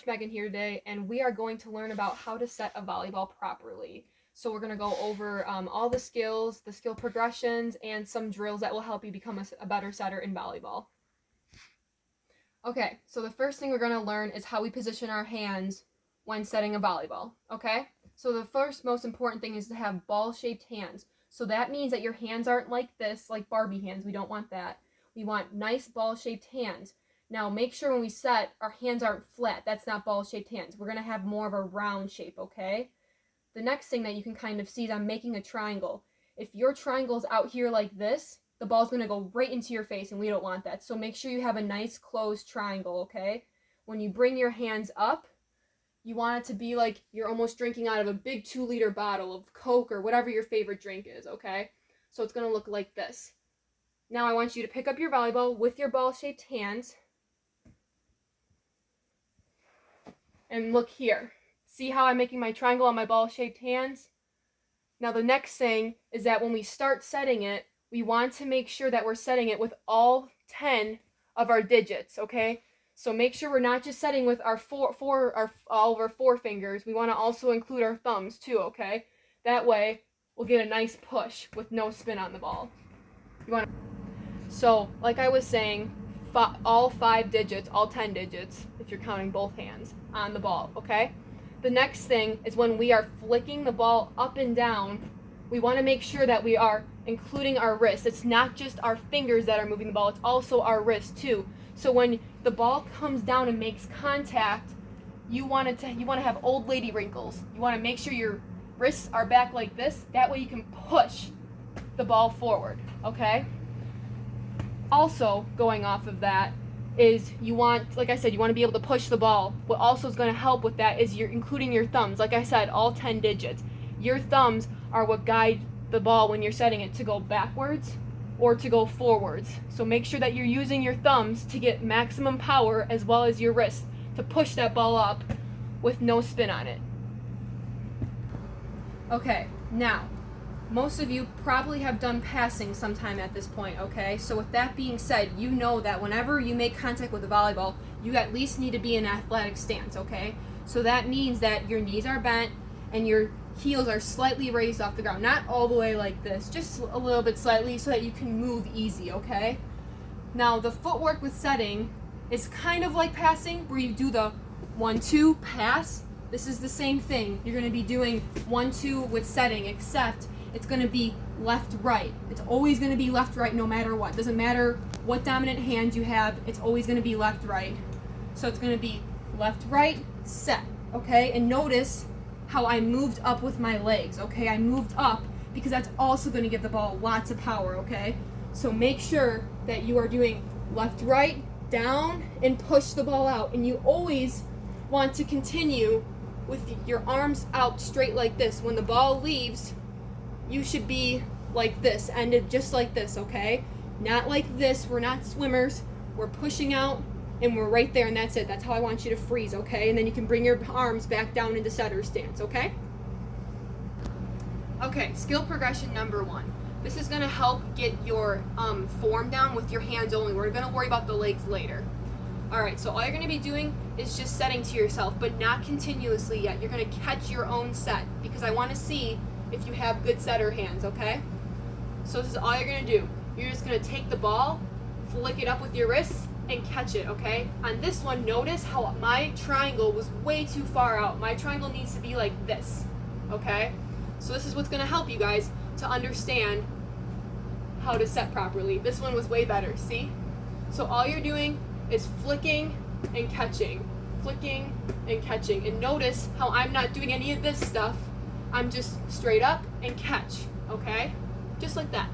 Coach Megan here today, and we are going to learn about how to set a volleyball properly. So we're going to go over all the skills, the skill progressions, and some drills that will help you become a better setter in volleyball. Okay, so the first thing we're going to learn is how we position our hands when setting a volleyball, okay? So the first most important thing is to have ball-shaped hands. So that means that your hands aren't like this, like Barbie hands. We don't want that. We want nice ball-shaped hands. Now make sure when we set, our hands aren't flat. That's not ball-shaped hands. We're going to have more of a round shape, okay? The next thing that you can kind of see is I'm making a triangle. If your triangle's out here like this, the ball's going to go right into your face, and we don't want that. So make sure you have a nice closed triangle, okay? When you bring your hands up, you want it to be like you're almost drinking out of a big 2-liter bottle of Coke or whatever your favorite drink is, okay? So it's going to look like this. Now I want you to pick up your volleyball with your ball-shaped hands. And look here. See how I'm making my triangle on my ball-shaped hands? Now the next thing is that when we start setting it, we want to make sure that we're setting it with all 10 of our digits, okay? So make sure we're not just setting with our all of our 4 fingers. We want to also include our thumbs too, okay? That way we'll get a nice push with no spin on the ball. So like I was saying, all 5 digits, all 10 digits, if you're counting both hands, on the ball, okay? The next thing is when we are flicking the ball up and down, we want to make sure that we are including our wrists. It's not just our fingers that are moving the ball, it's also our wrists too. So when the ball comes down and makes contact, you want to have old lady wrinkles. You want to make sure your wrists are back like this. That way you can push the ball forward, okay? Also, going off of that is you want, like I said, you want to be able to push the ball. What also is going to help with that is you're including your thumbs. Like I said, all 10 digits. Your thumbs are what guide the ball when you're setting it to go backwards or to go forwards. So make sure that you're using your thumbs to get maximum power as well as your wrists to push that ball up with no spin on it. Okay, now, most of you probably have done passing sometime at this point, okay? So with that being said, you know that whenever you make contact with the volleyball, you at least need to be in an athletic stance, okay? So that means that your knees are bent and your heels are slightly raised off the ground. Not all the way like this, just a little bit slightly so that you can move easy, okay? Now, the footwork with setting is kind of like passing, where you do the 1-2 pass. This is the same thing. You're going to be doing 1-2 with setting, except it's going to be left-right. It's always going to be left-right no matter what. Doesn't matter what dominant hand you have, it's always going to be left-right. So it's going to be left-right, set, okay? And notice how I moved up with my legs, okay? I moved up because that's also going to give the ball lots of power, okay? So make sure that you are doing left-right, down, and push the ball out. And you always want to continue with your arms out straight like this. When the ball leaves, you should be like this, ended just like this, okay? Not like this. We're not swimmers. We're pushing out, and we're right there, and that's it. That's how I want you to freeze, okay? And then you can bring your arms back down into setter stance, okay? Okay, skill progression number 1. This is going to help get your form down with your hands only. We're going to worry about the legs later. All right, so all you're going to be doing is just setting to yourself, but not continuously yet. You're going to catch your own set because I want to see if you have good setter hands, okay? So this is all you're going to do. You're just going to take the ball, flick it up with your wrists, and catch it, okay? On this one, notice how my triangle was way too far out. My triangle needs to be like this, okay? So this is what's going to help you guys to understand how to set properly. This one was way better, see? So all you're doing is flicking and catching, flicking and catching. And notice how I'm not doing any of this stuff. I'm just straight up and catch, okay? Just like that.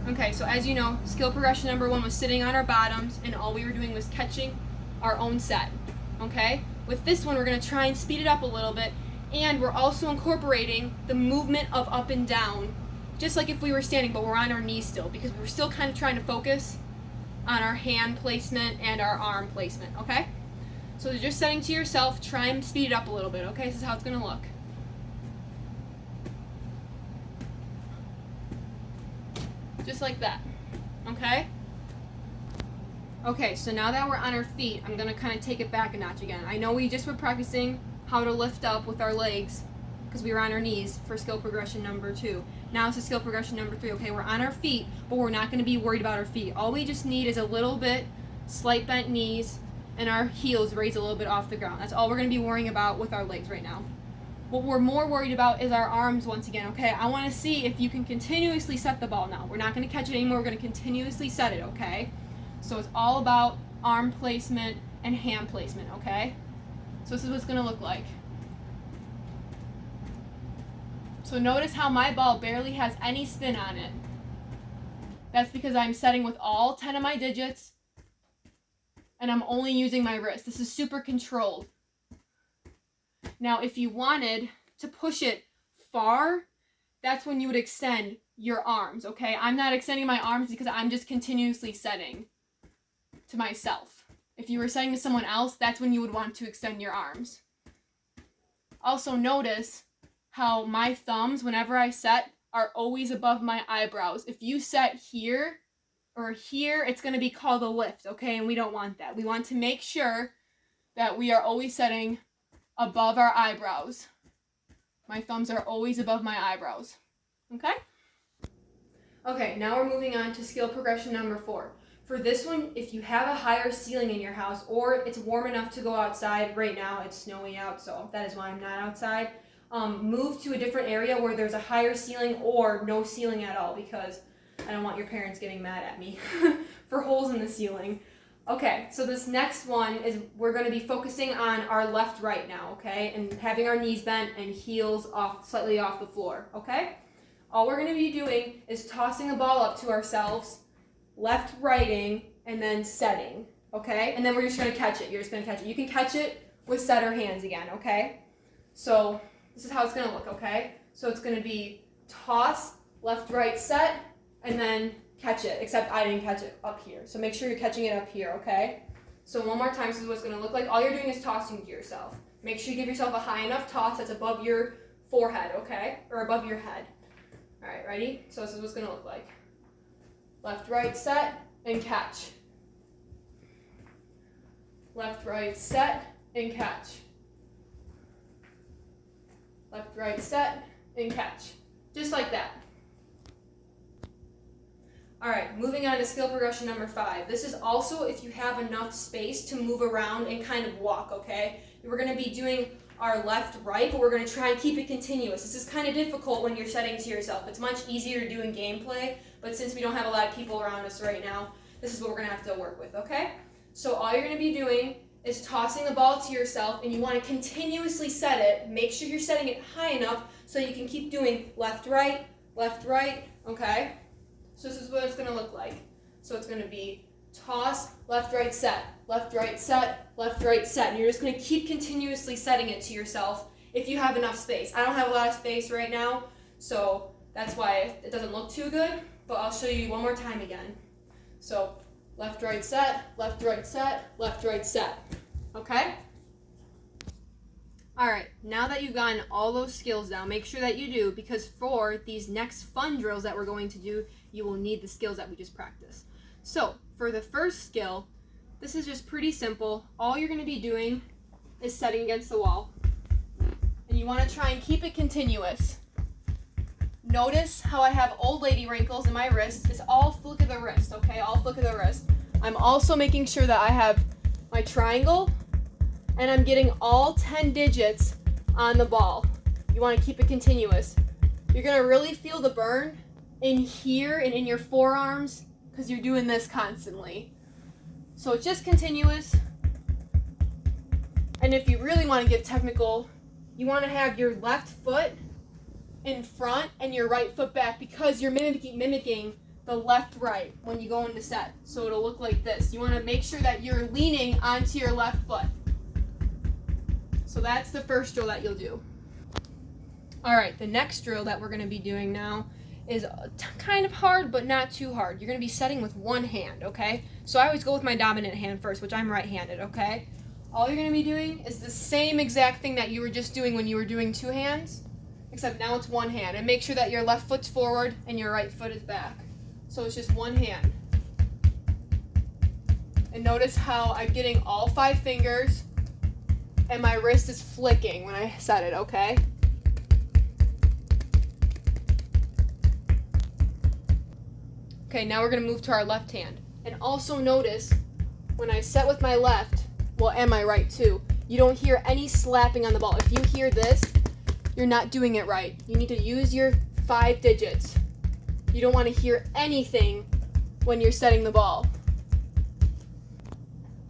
Okay, so as you know, skill progression number 1 was sitting on our bottoms, and all we were doing was catching our own set, okay? With this one, we're going to try and speed it up a little bit, and we're also incorporating the movement of up and down, just like if we were standing, but we're on our knees still, because we're still kind of trying to focus on our hand placement and our arm placement, okay? So just setting to yourself, try and speed it up a little bit, okay? This is how it's going to look. Just like that, okay? Okay, so now that we're on our feet, I'm gonna kind of take it back a notch again. I know we just were practicing how to lift up with our legs because we were on our knees for skill progression number 2. Now it's a skill progression number 3. Okay, we're on our feet, but we're not gonna be worried about our feet. All we just need is a little bit slight bent knees and our heels raised a little bit off the ground. That's all we're gonna be worrying about with our legs right now. What we're more worried about is our arms once again, okay? I wanna see if you can continuously set the ball now. We're not gonna catch it anymore, we're gonna continuously set it, okay? So it's all about arm placement and hand placement, okay? So this is what it's gonna look like. So notice how my ball barely has any spin on it. That's because I'm setting with all 10 of my digits and I'm only using my wrist. This is super controlled. Now, if you wanted to push it far, that's when you would extend your arms, okay? I'm not extending my arms because I'm just continuously setting to myself. If you were setting to someone else, that's when you would want to extend your arms. Also notice how my thumbs, whenever I set, are always above my eyebrows. If you set here or here, it's going to be called a lift, okay? And we don't want that. We want to make sure that we are always setting above our eyebrows. My thumbs are always above my eyebrows, okay? Okay, now we're moving on to skill progression number 4. For this one, if you have a higher ceiling in your house or it's warm enough to go outside, right now it's snowy out, so that is why I'm not outside, move to a different area where there's a higher ceiling or no ceiling at all, because I don't want your parents getting mad at me for holes in the ceiling. Okay, so this next one is we're going to be focusing on our left-right now, okay? And having our knees bent and heels slightly off the floor, okay? All we're going to be doing is tossing the ball up to ourselves, left-righting, and then setting, okay? And then we're just going to catch it. You're just going to catch it. You can catch it with setter hands again, okay? So this is how it's going to look, okay? So it's going to be toss, left-right set, and then catch it, except I didn't catch it up here. So make sure you're catching it up here, okay? So one more time, this is what it's going to look like. All you're doing is tossing to yourself. Make sure you give yourself a high enough toss that's above your forehead, okay? Or above your head. All right, ready? So this is what it's going to look like. Left, right, set, and catch. Left, right, set, and catch. Left, right, set, and catch. Just like that. All right, moving on to skill progression number 5. This is also if you have enough space to move around and kind of walk, okay? We're going to be doing our left, right, but we're going to try and keep it continuous. This is kind of difficult when you're setting to yourself. It's much easier to do in gameplay, but since we don't have a lot of people around us right now, this is what we're going to have to work with, okay? So all you're going to be doing is tossing the ball to yourself, and you want to continuously set it. Make sure you're setting it high enough so you can keep doing left, right, okay? So this is what it's going to look like. So it's going to be toss, left, right, set, left, right, set, left, right, set. And you're just going to keep continuously setting it to yourself if you have enough space. I don't have a lot of space right now, so that's why it doesn't look too good, but I'll show you one more time again. So left, right, set, left, right, set, left, right, set. Okay? All right, now that you've gotten all those skills down, make sure that you do, because for these next fun drills that we're going to do, you will need the skills that we just practiced. So for the first skill, this is just pretty simple. All you're going to be doing is setting against the wall. And you want to try and keep it continuous. Notice how I have old lady wrinkles in my wrist. It's all flick of the wrist, okay? All flick of the wrist. I'm also making sure that I have my triangle and I'm getting all 10 digits on the ball. You want to keep it continuous. You're going to really feel the burn in here and in your forearms because you're doing this constantly. So it's just continuous. And if you really want to get technical, you want to have your left foot in front and your right foot back because you're mimicking the left-right when you go into set. So it'll look like this. You want to make sure that you're leaning onto your left foot. So that's the first drill that you'll do. All right, the next drill that we're going to be doing now is kind of hard, but not too hard. You're going to be setting with one hand, okay? So I always go with my dominant hand first, which I'm right-handed, okay? All you're going to be doing is the same exact thing that you were just doing when you were doing two hands, except now it's one hand. And make sure that your left foot's forward and your right foot is back. So it's just one hand. And notice how I'm getting all 5 fingers and my wrist is flicking when I set it, okay? Okay, now we're gonna move to our left hand. And also notice when I set with my left, well, and my right too, you don't hear any slapping on the ball. If you hear this, you're not doing it right. You need to use your 5 digits. You don't want to hear anything when you're setting the ball.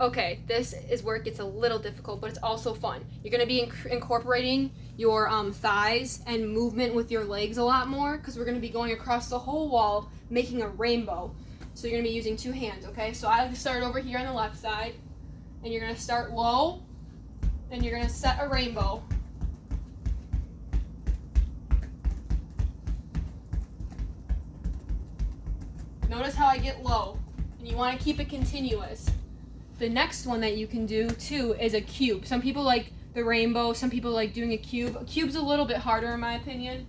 Okay, this is where it gets a little difficult, but it's also fun. You're going to be incorporating your thighs and movement with your legs a lot more because we're going to be going across the whole wall, making a rainbow. So you're going to be using 2 hands, okay? So I start over here on the left side, and you're going to start low, and you're going to set a rainbow. Notice how I get low, and you want to keep it continuous. The next one that you can do too is a cube. Some people like the rainbow, some people like doing a cube. A cube's a little bit harder in my opinion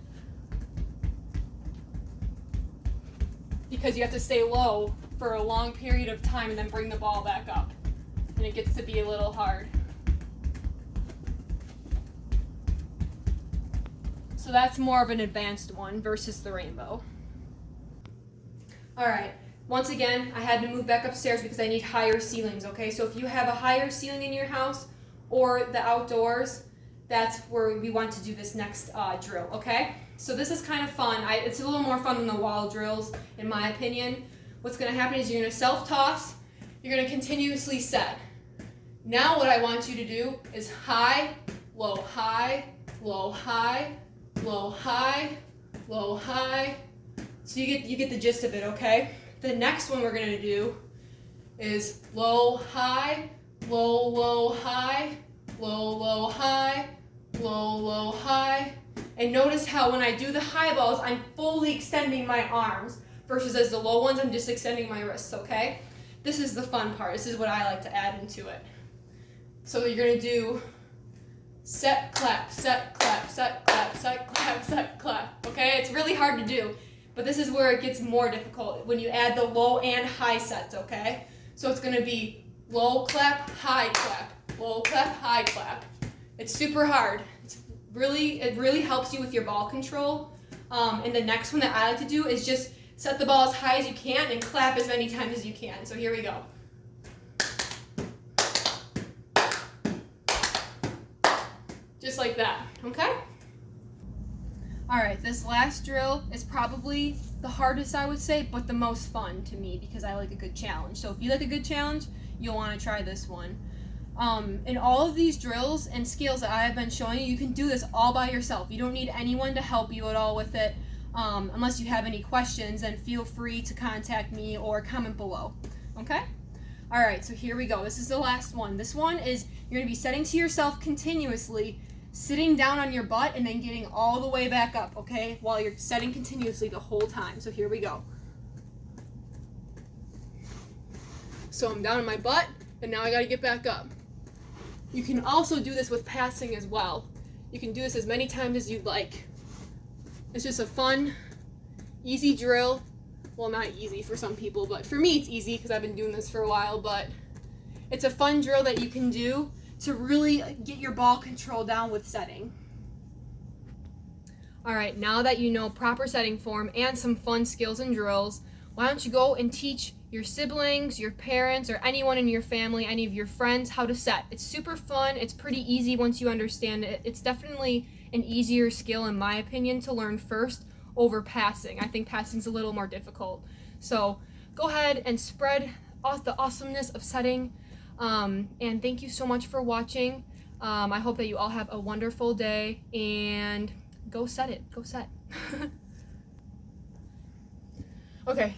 because you have to stay low for a long period of time and then bring the ball back up. And it gets to be a little hard. So that's more of an advanced one versus the rainbow. All right, once again, I had to move back upstairs because I need higher ceilings, okay? So if you have a higher ceiling in your house or the outdoors, that's where we want to do this next drill, okay? So this is kind of fun. It's a little more fun than the wall drills, in my opinion. What's gonna happen is you're gonna self-toss, you're gonna continuously set. Now what I want you to do is high, low, high, low, high, low, high, low, high. So you get the gist of it, okay? The next one we're gonna do is low, high, low, low, high, low, low, high, low, low, high. And notice how when I do the high balls, I'm fully extending my arms versus as the low ones, I'm just extending my wrists, okay? This is the fun part. This is what I like to add into it. So you're gonna do set, clap, set, clap, set, clap, set, clap, set, clap, okay? It's really hard to do. But this is where it gets more difficult when you add the low and high sets, okay? So it's gonna be low clap, high clap, low clap, high clap. It's super hard. It really helps you with your ball control. And the next one that I like to do is just set the ball as high as you can and clap as many times as you can. So here we go. Just like that, okay? All right, this last drill is probably the hardest, I would say, but the most fun to me because I like a good challenge. So if you like a good challenge, you'll want to try this one. In all of these drills and skills that I have been showing you, you can do this all by yourself. You don't need anyone to help you at all with it. Unless you have any questions, then feel free to contact me or comment below, okay? All right, so here we go. This is the last one. This one is you're going to be setting to yourself continuously, sitting down on your butt and then getting all the way back up, okay? While you're setting continuously the whole time. So here we go. So I'm down on my butt and now I gotta get back up. You can also do this with passing as well. You can do this as many times as you'd like. It's just a fun, easy drill. Well, not easy for some people, but for me it's easy because I've been doing this for a while, but it's a fun drill that you can do to really get your ball control down with setting. All right, now that you know proper setting form and some fun skills and drills, why don't you go and teach your siblings, your parents, or anyone in your family, any of your friends, how to set. It's super fun. It's pretty easy once you understand it. It's definitely an easier skill, in my opinion, to learn first over passing. I think passing's a little more difficult. So go ahead and spread the awesomeness of setting. And thank you so much for watching. I hope that you all have a wonderful day and go set it. Go set. Okay.